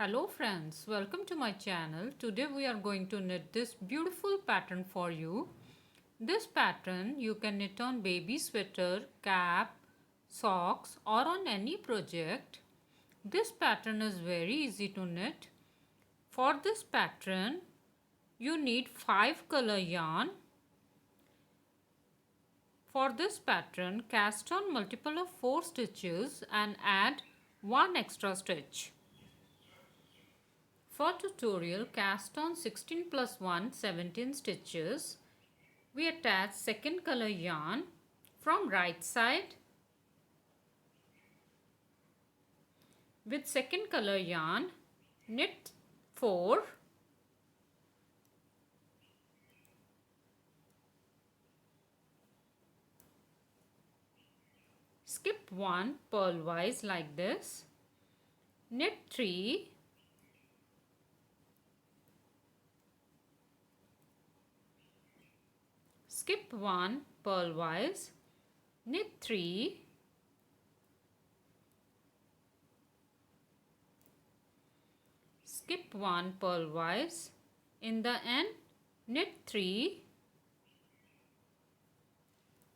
Hello friends, welcome to my channel. Today we are going to knit this beautiful pattern for you. This pattern you can knit on baby sweater, cap, socks or on any project. This pattern is very easy to knit. For this pattern you need 5 color yarn. For this pattern cast on multiple of 4 stitches and add 1 extra stitch. For tutorial cast on 16 plus 1 17 stitches. We attach second color yarn from right side. With second color yarn knit 4, skip 1 purlwise like this, knit 3, skip 1 purlwise, knit 3, skip 1 purlwise, in the end knit 3,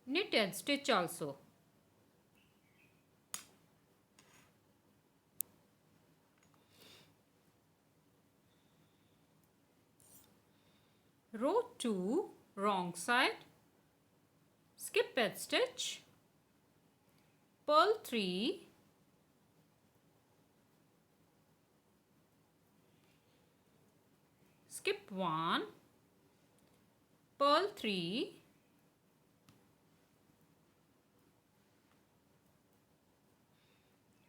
knit edge stitch also. Row 2 wrong side, skip edge stitch, purl 3, skip 1, purl 3,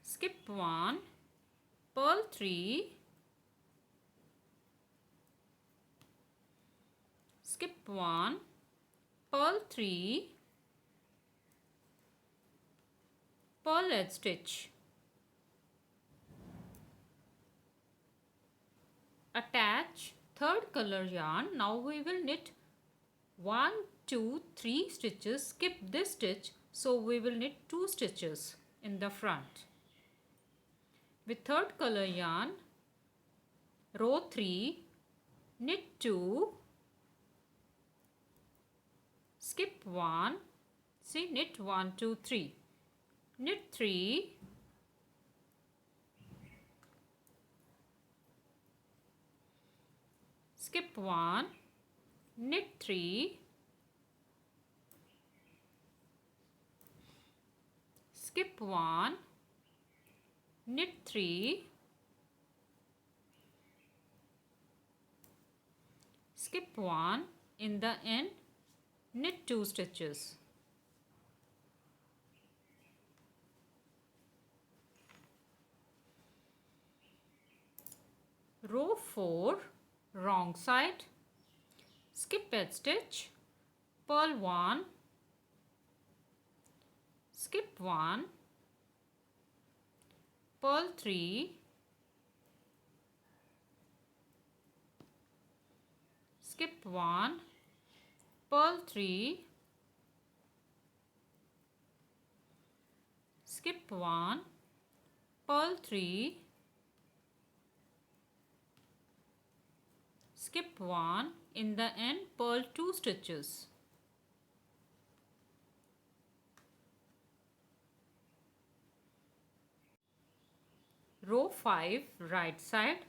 skip 1, purl 3, skip 1, purl 3, purl edge stitch. Attach third color yarn. Now we will knit 1, 2, 3 stitches. Skip this stitch, so we will knit 2 stitches in the front. With third color yarn, row 3, knit 2, skip 1, see, knit 1, 2, 3, knit 3, skip 1, knit 3, skip 1, knit 3, skip 1, in the end knit 2 stitches. Row 4 wrong side, skip edge stitch, purl 1, skip 1, purl 3, skip 1, purl 3, skip 1, purl 3, skip 1, in the end purl 2 stitches. Row 5 right side,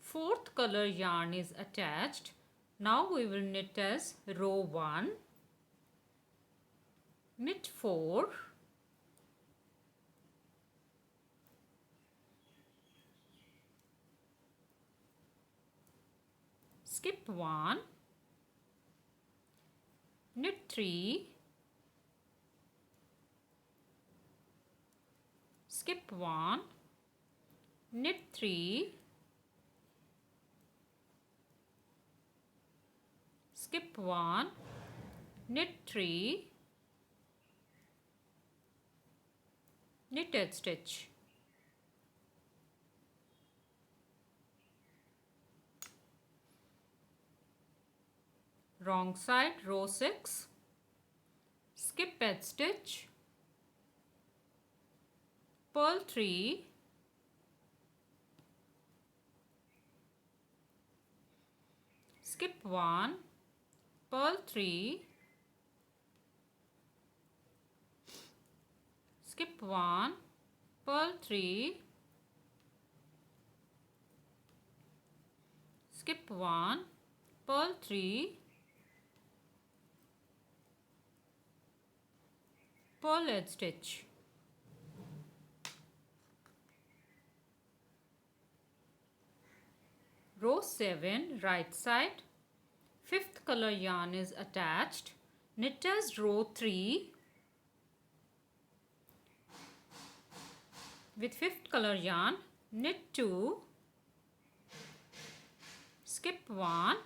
fourth color yarn is attached. Now we will knit as row 1, knit 4, skip 1, knit 3, skip 1, knit 3, skip 1, knit 3, knit edge stitch. Wrong side, row 6, skip edge stitch, purl 3, skip 1, purl 3, skip 1, purl 3, skip 1, purl 3, purl edge stitch. Row 7, right side, 5th color yarn is attached. Knit as row 3 with 5th color yarn, knit 2, skip 1,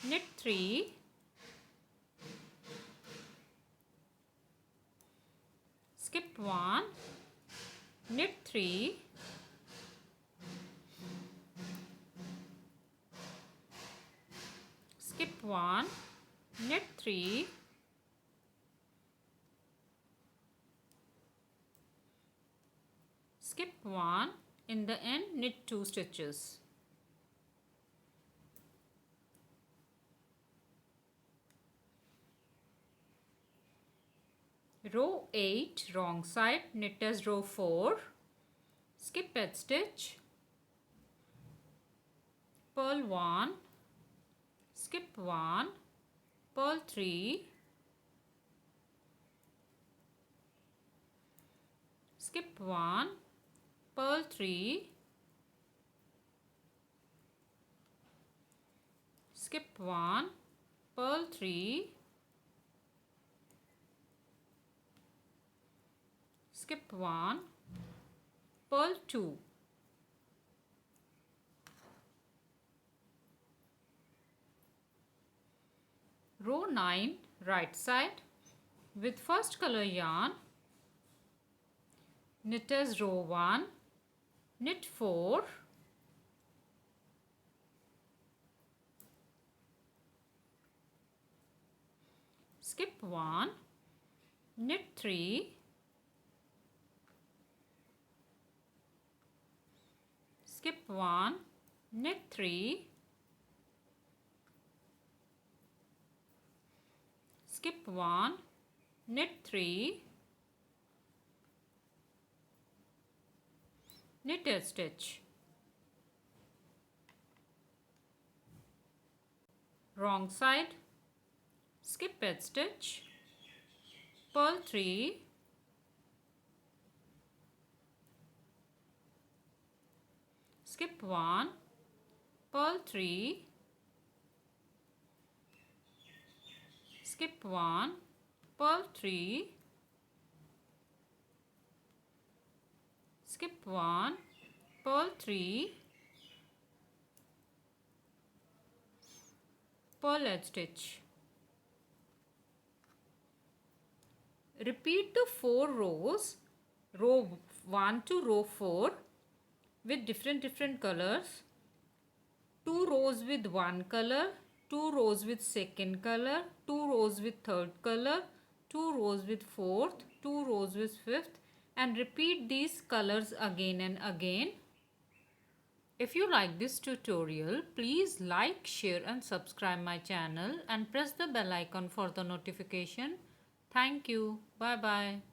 knit 3, skip 1, knit 3, skip 1, knit 3, skip 1, in the end knit 2 stitches. Row 8, wrong side, knit as row 4, skip edge stitch, purl 1, skip 1, purl 3, skip 1, purl 3, skip 1, purl 3, skip 1, purl 2. Row 9, right side, with first color yarn, knit as row 1, knit 4, skip 1, knit 3, skip 1, knit 3, skip 1, knit 3, knit edge stitch. Wrong side, skip edge stitch, purl 3, skip 1, purl 3, skip 1, purl 3, skip 1, purl 3, purl edge stitch. Repeat the 4 rows, row 1 to row 4 with different colors. 2 rows with one color, 2 rows with second color, 2 rows with third color, 2 rows with fourth, 2 rows with fifth, and repeat these colors again and again. If you like this tutorial, please like, share and subscribe my channel and press the bell icon for the notification. Thank you. Bye bye.